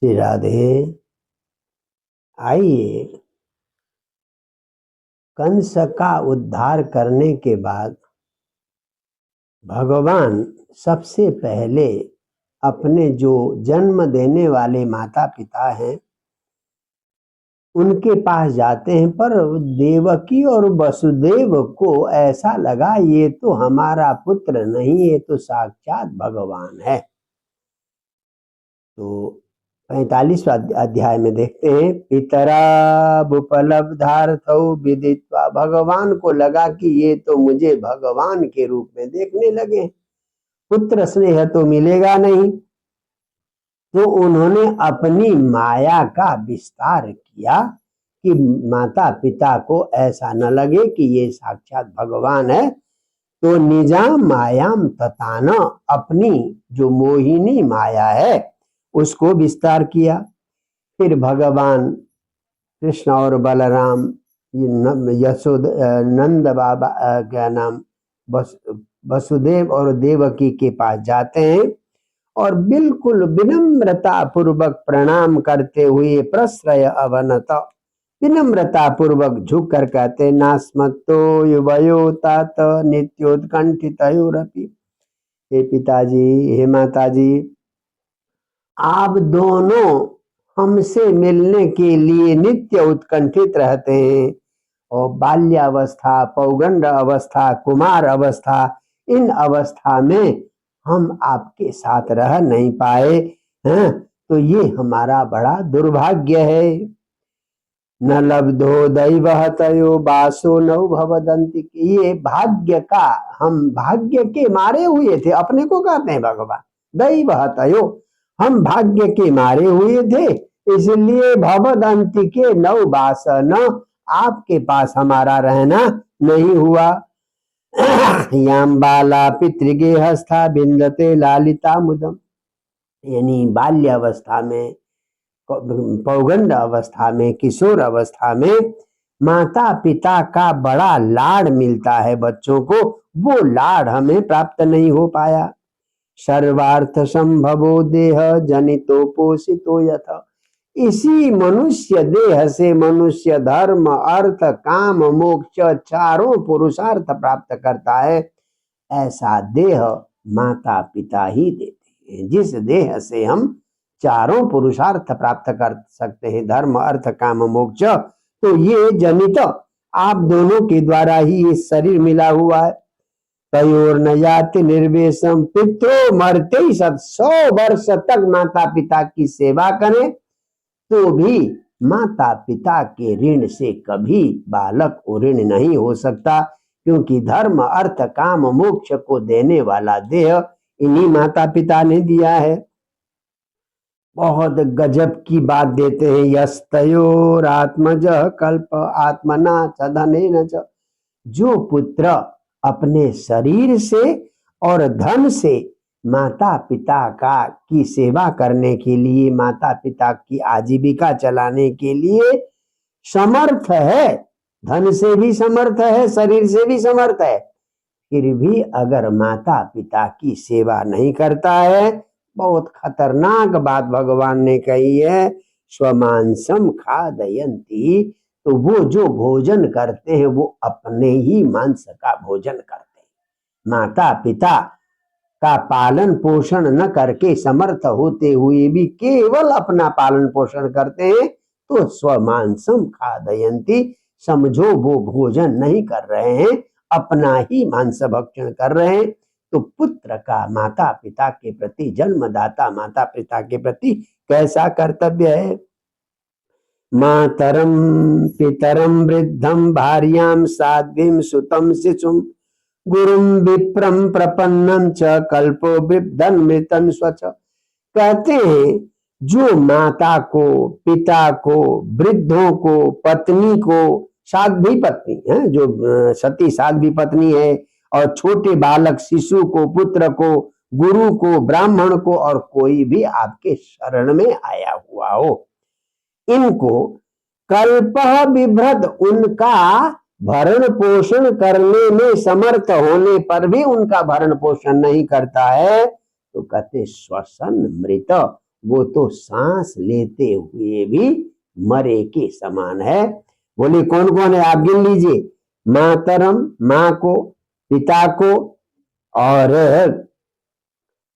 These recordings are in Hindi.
श्री राधे। आइए, कंस का उद्धार करने के बाद भगवान सबसे पहले अपने जो जन्म देने वाले माता पिता हैं उनके पास जाते हैं। पर देवकी और वसुदेव को ऐसा लगा ये तो हमारा पुत्र नहीं, ये तो साक्षात भगवान है। तो 45वां अध्याय में देखते हैं, पितराबुपलब्धार्थौ विदित्वा, भगवान को लगा कि ये तो मुझे भगवान के रूप में देखने लगे, पुत्र स्नेह तो मिलेगा नहीं। तो उन्होंने अपनी माया का विस्तार किया कि माता पिता को ऐसा न लगे कि ये साक्षात भगवान है। तो निजाम मायाम ततान, अपनी जो मोहिनी माया है उसको विस्तार किया। फिर भगवान कृष्ण और बलराम यशोद नंद बाबा क्या नाम वसुदेव और देवकी के पास जाते हैं और बिल्कुल विनम्रता पूर्वक प्रणाम करते हुए प्रश्रय अवनत, विनम्रता पूर्वक झुक कर कहते, नास्मत्तो युवयो तात नित्योत्कंठितयोरपि। हे पिताजी, हे माताजी, आप दोनों हमसे मिलने के लिए नित्य उत्कंठित रहते हैं और बाल्यावस्था, पौगंड अवस्था, कुमार अवस्था, इन अवस्था में हम आपके साथ रह नहीं पाए हैं, तो ये हमारा बड़ा दुर्भाग्य है। न लब्धो दैवहतयो बासो नौ भवदंति, ये भाग्य का, हम भाग्य के मारे हुए थे, अपने को कहते हैं भगवान दैवहतयो, हम भाग्य के मारे हुए थे, इसलिए भवदंति के नौ बास, न आपके पास हमारा रहना नहीं हुआ। याम बाला पितृगेहस्था बिंदते लालिता मुदम, यानी बाल्यावस्था में, पौगंड अवस्था में, किशोर अवस्था में माता पिता का बड़ा लाड़ मिलता है बच्चों को, वो लाड़ हमें प्राप्त नहीं हो पाया। सर्वार्थ संभवो देह जनितो पोषितो यथा, इसी मनुष्य देह से मनुष्य धर्म अर्थ काम मोक्ष चारों पुरुषार्थ प्राप्त करता है। ऐसा देह माता पिता ही देते हैं, जिस देह से हम चारों पुरुषार्थ प्राप्त कर सकते हैं, धर्म अर्थ काम मोक्ष, तो ये जनित आप दोनों के द्वारा ही ये शरीर मिला हुआ है। तयोर न जाति निर्वेशम, पितरो मरते ही 100 वर्ष तक माता पिता की सेवा करें तो भी माता पिता के ऋण से कभी बालक ऋण नहीं हो सकता, क्योंकि धर्म अर्थ काम मोक्ष को देने वाला देह इन्हीं माता पिता ने दिया है। बहुत गजब की बात देते हैं, यस्तयोर आत्मज कल्प आत्मना च धनेन च, जो पुत्र अपने शरीर से और धन से माता पिता का की सेवा करने के लिए, माता पिता की आजीविका चलाने के लिए समर्थ है, धन से भी समर्थ है, शरीर से भी समर्थ है, फिर भी अगर माता पिता की सेवा नहीं करता है, बहुत खतरनाक बात भगवान ने कही है, स्वमांसम खादयंती, तो वो जो भोजन करते हैं वो अपने ही मांस का भोजन करते हैं। माता पिता का पालन पोषण न करके समर्थ होते हुए भी केवल अपना पालन पोषण करते हैं, तो स्वमांसम खादयंती, समझो वो भोजन नहीं कर रहे हैं, अपना ही मांस भक्षण कर रहे हैं। तो पुत्र का माता पिता के प्रति, जन्मदाता माता पिता के प्रति कैसा कर्तव्य है। मातरम पितरम वृद्धम भार्याम साध्वीम सुतम शिशुम गुरुम विप्रम प्रपन्नम च कल्पो वृद्धन मृतन स्वच्छ, कहते हैं जो माता को, पिता को, वृद्धों को, पत्नी को, साध्वी पत्नी है, जो सती साध्वी पत्नी है, और छोटे बालक शिशु को, पुत्र को, गुरु को, ब्राह्मण को, और कोई भी आपके शरण में आया हुआ हो, इनको कल्पः बिभ्रत, उनका भरण पोषण करने में समर्थ होने पर भी उनका भरण पोषण नहीं करता है, तो कहते श्वसन मृत, वो तो सांस लेते हुए भी मरे के समान है। बोले कौन कौन है, आप गिन लीजिए। मातरम, माँ को, पिता को, और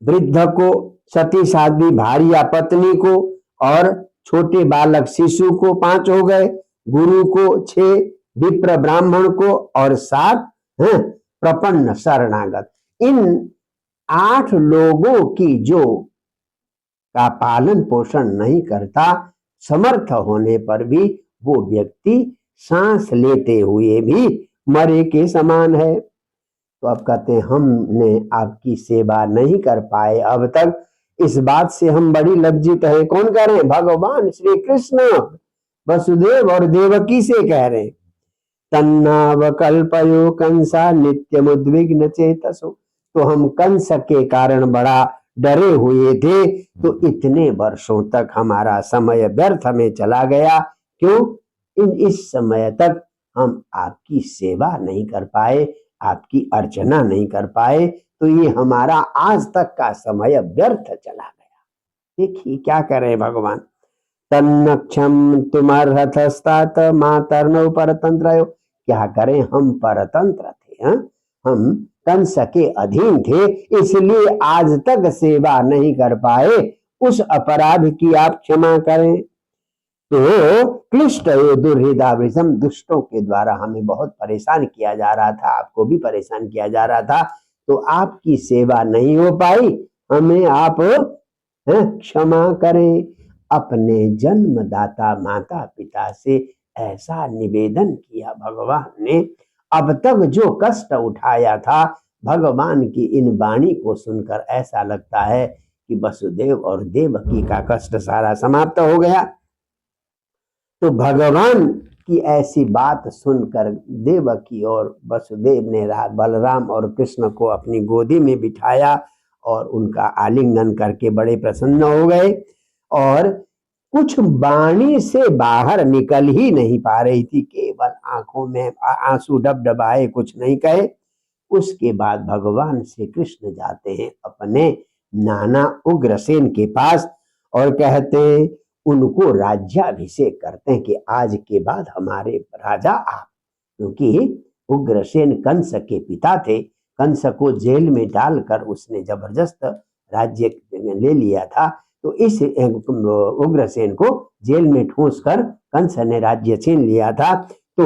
वृद्ध को, सती साध्वी भार्य या पत्नी को, और छोटे बालक शिशु को 5 हो गए, गुरु को 6, विप्र ब्राह्मण को, और 7 प्रपन्न शरणागत। इन 8 लोगों की जो का पालन पोषण नहीं करता, समर्थ होने पर भी वो व्यक्ति सांस लेते हुए भी मरे के समान है। तो अब कहते हैं हमने आपकी सेवा नहीं कर पाए अब तक, इस बात से हम बड़ी लज्जित हैं। कौन कह रहे हैं? भगवान श्री कृष्ण वसुदेव और देवकी से कह रहे हैं। तन्नावकल्पयो कंसा नित्यमुद्विग्न चेतसो। तो हम कंस के कारण बड़ा डरे हुए थे, तो इतने वर्षों तक हमारा समय व्यर्थ में चला गया। क्यों? इस समय तक हम आपकी सेवा नहीं कर पाए, आपकी अर्चना नहीं कर पाए, तो ये हमारा आज तक का समय व्यर्थ चला गया। देखिए क्या कर रहे भगवान। तन्नक्षम तुमर्हतस्तात मातर्नौ परतंत्रयो। क्या करें, हम परतंत्र थे, हम कंस के अधीन थे, इसलिए आज तक सेवा नहीं कर पाए। उस अपराध की आप क्षमा करें। तो क्लिष्ट दुर्हृदावृषम, दुष्टों के द्वारा हमें बहुत परेशान किया जा रहा था, आपको भी परेशान किया जा रहा था, तो आपकी सेवा नहीं हो पाई, हमें आप क्षमा करें। अपने जन्मदाता माता पिता से ऐसा निवेदन किया भगवान ने। अब तक जो कष्ट उठाया था, भगवान की इन वाणी को सुनकर ऐसा लगता है कि वसुदेव और देवकी का कष्ट सारा समाप्त हो गया। तो भगवान की ऐसी बात सुनकर देवकी और वसुदेव ने बलराम और कृष्ण को अपनी गोदी में बिठाया और उनका आलिंगन करके बड़े प्रसन्न हो गए। और कुछ वाणी से बाहर निकल ही नहीं पा रही थी, केवल आंखों में आंसू डबडबाए, कुछ नहीं कहे। उसके बाद भगवान श्री कृष्ण जाते हैं अपने नाना उग्रसेन के पास और कहते हैं, उनको राज्याभिषेक करते हैं कि आज के बाद हमारे राजा आप। क्योंकि उग्रसेन कंस के पिता थे, कंस को जेल में डालकर उसने जबरदस्त राज्य ले लिया था, तो इस उग्रसेन को जेल में ठूंस कर कंस ने राज्य छीन लिया था। तो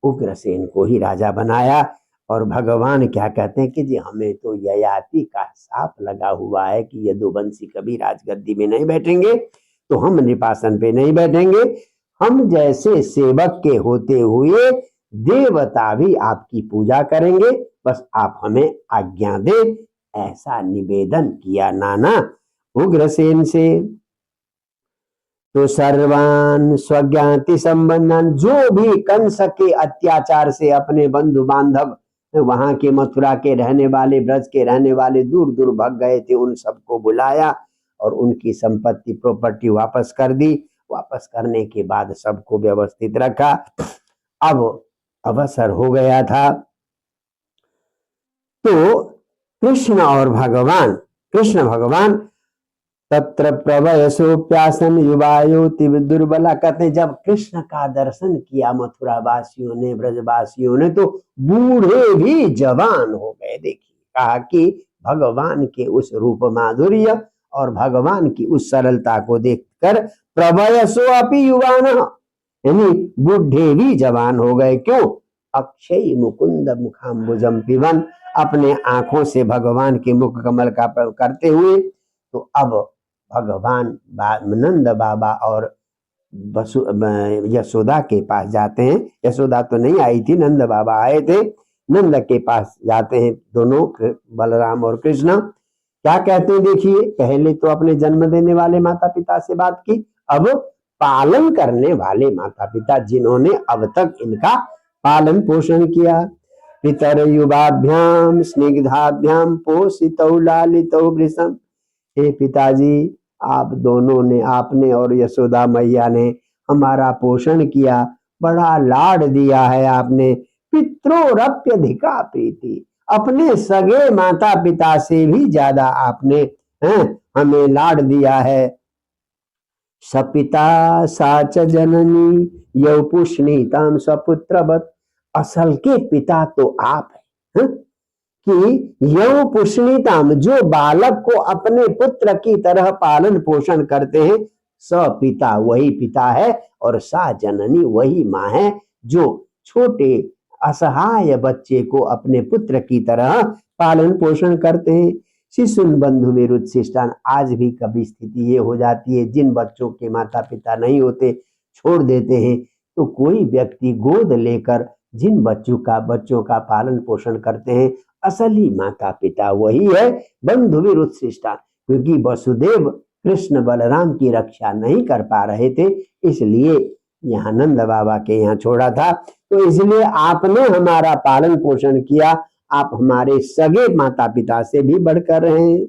उग्रसेन को ही राजा बनाया। और भगवान क्या कहते हैं कि जी हमें तो ययाति का साप लगा हुआ है कि यदुवंशी कभी राजगद्दी में नहीं बैठेंगे, तो हम निपासन पे नहीं बैठेंगे। हम जैसे सेवक के होते हुए देवता भी आपकी पूजा करेंगे, बस आप हमें आज्ञा दें, ऐसा निवेदन किया नाना उग्रसेन से। तो सर्वान स्वज्ञाति संबंधन, जो भी कंस के अत्याचार से अपने बंधु बांधव वहां के मथुरा के रहने वाले, ब्रज के रहने वाले दूर दूर भाग गए थे, उन सबको बुलाया और उनकी संपत्ति प्रॉपर्टी वापस कर दी। वापस करने के बाद सबको व्यवस्थित रखा। अब अवसर हो गया था, तो कृष्ण भगवान तत्र प्रवयसो प्यासन युवायो तिव दुर्बला, कहते जब कृष्ण का दर्शन किया मथुरा वासियों ने, ब्रजवासियों ने, तो बूढ़े भी जवान हो गए। देखिए, कहा कि भगवान के उस रूप माधुर्य और भगवान की उस सरलता को देखकर प्रवयसो अपि युवान, यानी बूढ़े भी जवान हो गए। क्यों? अक्षय मुकुंद मुखाम्बुजम पिबन, अपने आंखों से भगवान के मुख कमल का करते हुए। तो अब भगवान नंद बाबा और यशोदा के पास जाते हैं। यशोदा तो नहीं आई थी, नंद बाबा आए थे। नंद के पास जाते हैं दोनों, बलराम और कृष्ण। क्या कहते हैं देखिए, पहले तो अपने जन्म देने वाले माता पिता से बात की, अब पालन करने वाले माता पिता, जिन्होंने अब तक इनका पालन पोषण किया। पितर युवाभ्याम स्निग्धाभ्याम पोषितौ लालितौ वृषम, हे पिताजी, आप दोनों ने, आपने और यशोदा मैया ने हमारा पोषण किया, बड़ा लाड दिया है आपने। पित्रोरप्यधिका प्रीति, अपने सगे माता पिता से भी ज्यादा आपने हमें लाड दिया है। सपिता साच जननी यौ पुष्णीताम स्वपुत्रवत, असल के पिता तो आप हैं, कि यौ पुष्णीताम, जो बालक को अपने पुत्र की तरह पालन पोषण करते हैं, सपिता वही पिता है, और सा जननी वही माँ है, जो छोटे असहाय बच्चे को अपने पुत्र की तरह पालन पोषण करते हैं। शिशुन बंधु मेरुत्सिष्टान, आज भी कभी स्थिति ये हो जाती है, जिन बच्चों के माता पिता नहीं होते छोड़ देते हैं, तो कोई व्यक्ति गोद लेकर जिन बच्चों का पालन पोषण करते हैं, असली माता पिता वही है बंधु मेरुत्सिष्टान। क्योंकि वसुदेव कृष्ण बलराम की रक्षा नहीं कर पा रहे थे, इसलिए यहाँ नंद बाबा के यहाँ छोड़ा था। तो इसलिए आपने हमारा पालन पोषण किया, आप हमारे सगे माता पिता से भी बढ़कर हैं।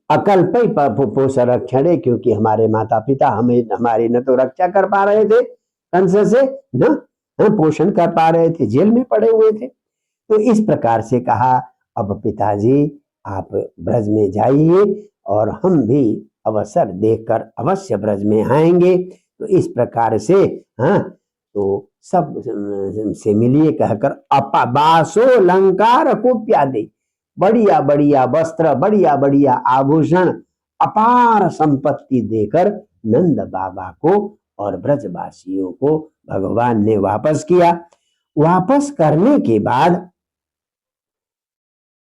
अकल्पै पोष रक्षणे, क्योंकि हमारे माता पिता हमारी न तो रक्षा कर पा रहे थे कंस से, न पोषण कर पा रहे थे, जेल में पड़े हुए थे। तो इस प्रकार से कहा, अब पिताजी आप ब्रज में जाइए और हम भी अवसर देखकर अवश्य ब्रज में आएंगे। तो इस प्रकार से तो सब से मिलिए कहकर बासो अलंकार कुप्यादि, बढ़िया बढ़िया वस्त्र, बढ़िया बढ़िया आभूषण, अपार संपत्ति देकर नंद बाबा को और ब्रजवासियों को भगवान ने वापस किया। वापस करने के बाद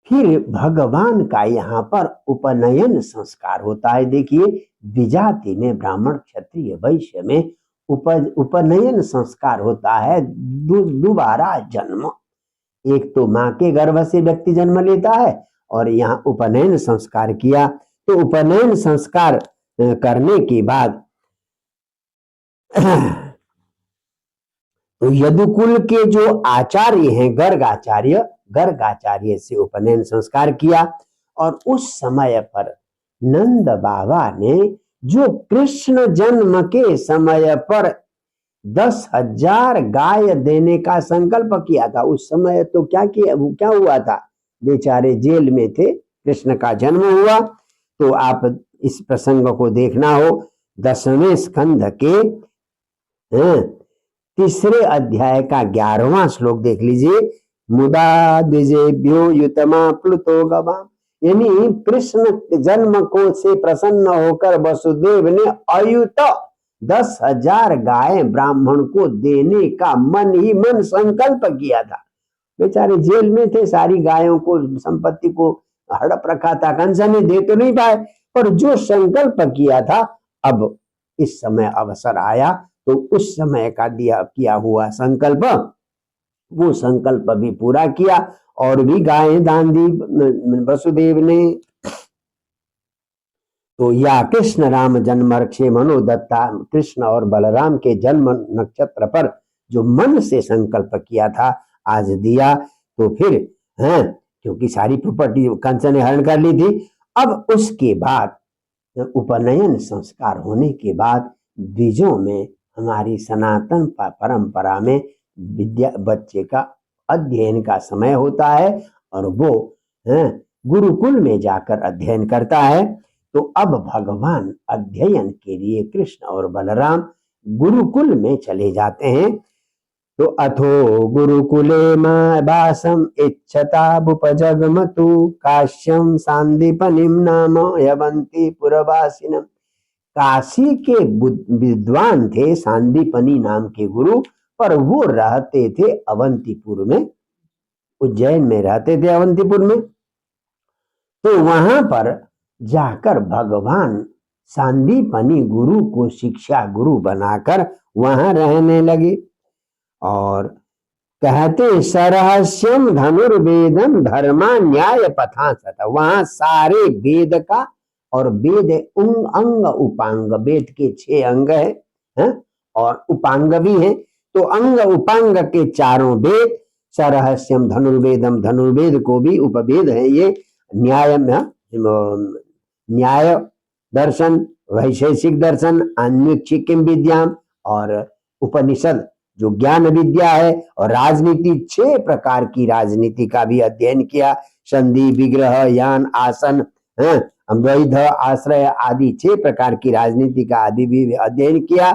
फिर भगवान का यहाँ पर उपनयन संस्कार होता है। देखिए, द्विजाति में ब्राह्मण क्षत्रिय वैश्य में उपनयन संस्कार होता है, दोबारा जन्म। एक तो माँ के गर्भ से व्यक्ति जन्म लेता है, और यहाँ उपनयन संस्कार किया। तो उपनयन संस्कार करने के बाद तो यदुकुल के जो आचार्य हैं, गर्गाचार्य से उपनयन संस्कार किया। और उस समय पर नंद बाबा ने जो कृष्ण जन्म के समय पर 10,000 गाय देने का संकल्प किया था, उस समय तो क्या हुआ था, बेचारे जेल में थे, कृष्ण का जन्म हुआ। तो आप इस प्रसंग को देखना हो, 10वें स्कंध के 3 अध्याय का 11वां श्लोक देख लीजिए। मुदा द्विजेभ्यो युतमा प्लुतो गवाम, यानी कृष्ण जन्म को से प्रसन्न होकर वसुदेव ने अयुत 10,000 गाय ब्राह्मण को देने का मन ही मन संकल्प किया था। बेचारे जेल में थे, सारी गायों को, संपत्ति को हड़प रखा था, कंस ने दे तो नहीं पाए, पर जो संकल्प किया था, अब इस समय अवसर आया तो उस समय का किया हुआ संकल्प, वो संकल्प भी पूरा किया और भी गायें दान दी वसुदेव ने। तो या कृष्ण राम जन्म रक्षे मनोदत्ता, कृष्ण और बलराम के जन्म नक्षत्र पर जो मन से संकल्प किया था, आज दिया। तो फिर क्योंकि सारी प्रॉपर्टी कंस ने हरण कर ली थी। अब उसके बाद उपनयन संस्कार होने के बाद द्विजों में, हमारी सनातन परंपरा में बच्चे का अध्ययन का समय होता है और वो गुरुकुल में जाकर अध्ययन करता है। तो अब भगवान अध्ययन के लिए कृष्ण और बलराम गुरुकुल में चले जाते हैं। तो अथो गुरुकुले वासम इच्छता भुपजगमतु काश्यम सांदीपनिम नाम यवंती पुरवासिनम। काशी के विद्वान थे सांदीपनी नाम के गुरु, पर वो रहते थे अवंतीपुर में, उज्जैन में रहते थे अवंतीपुर में। तो वहां पर जाकर भगवान सांदीपनी गुरु को शिक्षा गुरु बनाकर वहां रहने लगे। और कहते सरहस्यम धनुर्वेदम धर्मा न्याय पथा सता, वहां सारे वेद का, और वेद अंग उपांग, वेद के 6 अंग है और उपांग भी है। तो अंग उपांग के 4 वेद, सरहस्यम धनुर्वेदम, धनुर्वेद को भी उपवेद है ये, न्याय दर्शन, वैशेषिक दर्शन, अन्वीक्षिक विद्याम, और उपनिषद जो ज्ञान विद्या है, और राजनीति 6 प्रकार की राजनीति का भी अध्ययन किया, संधि, विग्रह, यान, आसन, द्वैध आश्रय आदि 6 प्रकार की राजनीति का आदि भी अध्ययन किया।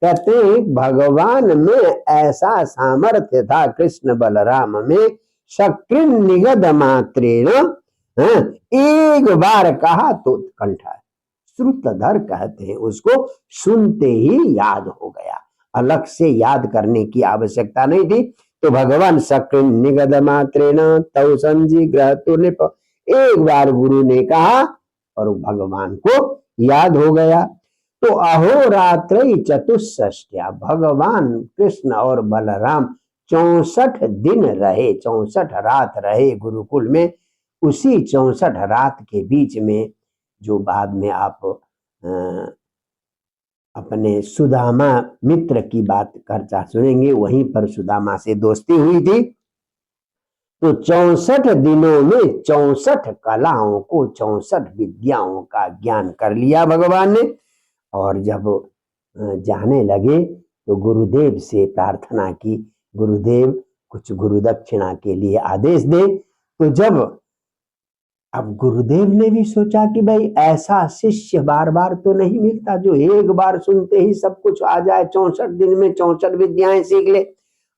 कहते हैं भगवान में ऐसा सामर्थ्य था, कृष्ण बलराम में, शक्ति निगद मात्रेण, एक बार कहा तो उत्कंठा, श्रुतधर कहते हैं उसको, सुनते ही याद हो गया, अलग से याद करने की आवश्यकता नहीं थी। तो भगवान शक्ति निगद मात्रेण तव संजी ग्रह तो निप, एक बार गुरु ने कहा और भगवान को याद हो गया। तो अहोरात्र चतुष्षष्ट्या, भगवान कृष्ण और बलराम 64 दिन रहे, 64 रात रहे गुरुकुल में। उसी 64 रात के बीच में जो बाद में आप अपने सुदामा मित्र की बात करता सुनेंगे, वहीं पर सुदामा से दोस्ती हुई थी। तो 64 दिनों में 64 कलाओं को, 64 विद्याओं का ज्ञान कर लिया भगवान ने। और जब जाने लगे तो गुरुदेव से प्रार्थना की, गुरुदेव कुछ गुरु दक्षिणा के लिए आदेश दे। तो जब अब गुरुदेव ने भी सोचा कि भाई ऐसा शिष्य बार बार तो नहीं मिलता जो एक बार सुनते ही सब कुछ आ जाए, 64 दिन में 64 विद्याएं सीख ले।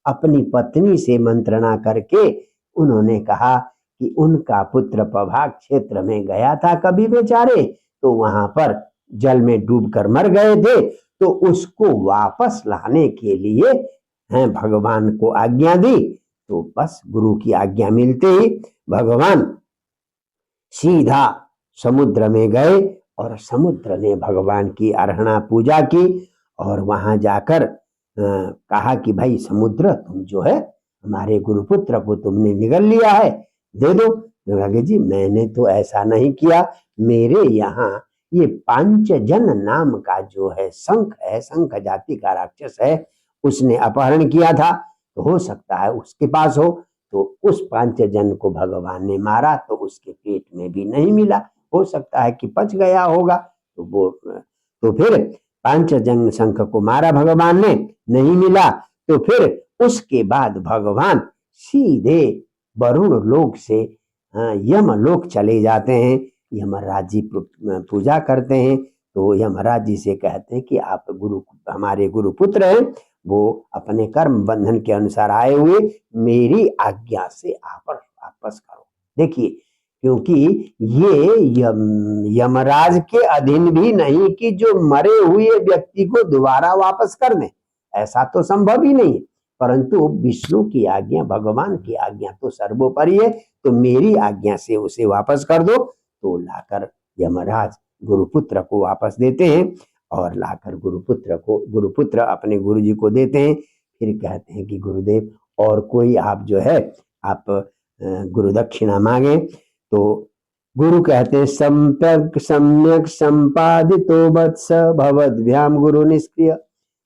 अपनी पत्नी से मंत्रणा करके उन्होंने कहा कि उनका पुत्र प्रभाग क्षेत्र में गया था कभी बेचारे, तो वहां पर जल में डूबकर मर गए थे, तो उसको वापस लाने के लिए भगवान को आज्ञा दी। तो बस गुरु की आज्ञा मिलते ही भगवान सीधा समुद्र में गए और समुद्र ने भगवान की अर्हणा पूजा की। और वहां जाकर कहा कि भाई समुद्र, तुम जो है हमारे गुरुपुत्र को तुमने निगल लिया है, दे दो। तो कहा जी मैंने तो ऐसा नहीं किया, मेरे यहाँ ये पांचजन नाम का जो है शंख है, शंख जाति का राक्षस है, उसने अपहरण किया था, तो हो सकता है उसके पास हो। तो उस पांचजन को भगवान ने मारा तो उसके पेट में भी नहीं मिला, हो सकता है कि पच गया होगा। तो फिर पांचजन शंख को मारा भगवान ने, नहीं मिला। तो फिर उसके बाद भगवान सीधे वरुण लोक से यम लोक चले जाते हैं, यमराज जी पूजा करते हैं। तो यमराज जी से कहते हैं कि आप हमारे गुरु पुत्र हैं, वो अपने कर्म बंधन के अनुसार आए हुए, मेरी आज्ञा से आप वापस करो। देखिए, क्योंकि ये यमराज के अधीन भी नहीं कि जो मरे हुए व्यक्ति को दोबारा वापस कर दें, ऐसा तो संभव ही नहीं। परंतु विष्णु की आज्ञा, भगवान की आज्ञा तो सर्वोपरि है, तो मेरी आज्ञा से उसे वापस कर दो। तो लाकर यमराज गुरुपुत्र को वापस देते हैं और लाकर गुरुपुत्र अपने गुरु जी को देते हैं। फिर कहते हैं कि गुरुदेव और कोई आप जो है आप गुरु दक्षिणा मांगे। तो गुरु कहते हैं सम्यक संपादितो वत्स भवद्भ्याम गुरु निष्क्रिय।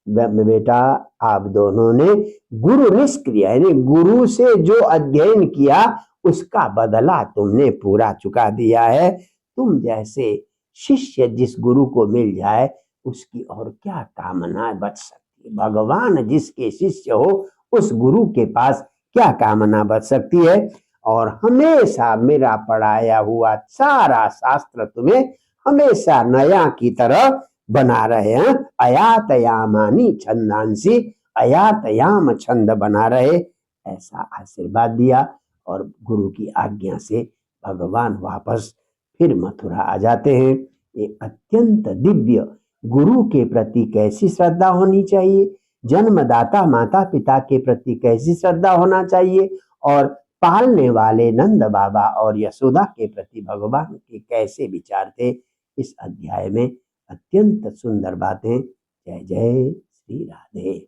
बेटा आप दोनों ने गुरु निष्क्रिय यानी गुरु से जो अध्ययन किया उसका बदला तुमने पूरा चुका दिया है। तुम जैसे शिष्य जिस गुरु को मिल जाए उसकी और क्या कामना बच सकती है। भगवान जिसके शिष्य हो उस गुरु के पास क्या कामना बच सकती है। और हमेशा मेरा पढ़ाया हुआ सारा शास्त्र तुम्हें हमेशा नया की तरह बना रहे हैं। अयातयामानी छंदांसी, अयातयाम छंद बना रहे, ऐसा आशीर्वाद दिया। और गुरु की आज्ञा से भगवान वापस फिर मथुरा आ जाते हैं। ये अत्यंत दिव्य, गुरु के प्रति कैसी श्रद्धा होनी चाहिए, जन्मदाता माता पिता के प्रति कैसी श्रद्धा होना चाहिए, और पालने वाले नंद बाबा और यशोदा के प्रति भगवान के कैसे विचार थे, इस अध्याय में अत्यंत सुंदर बातें। जय जय श्री राधे।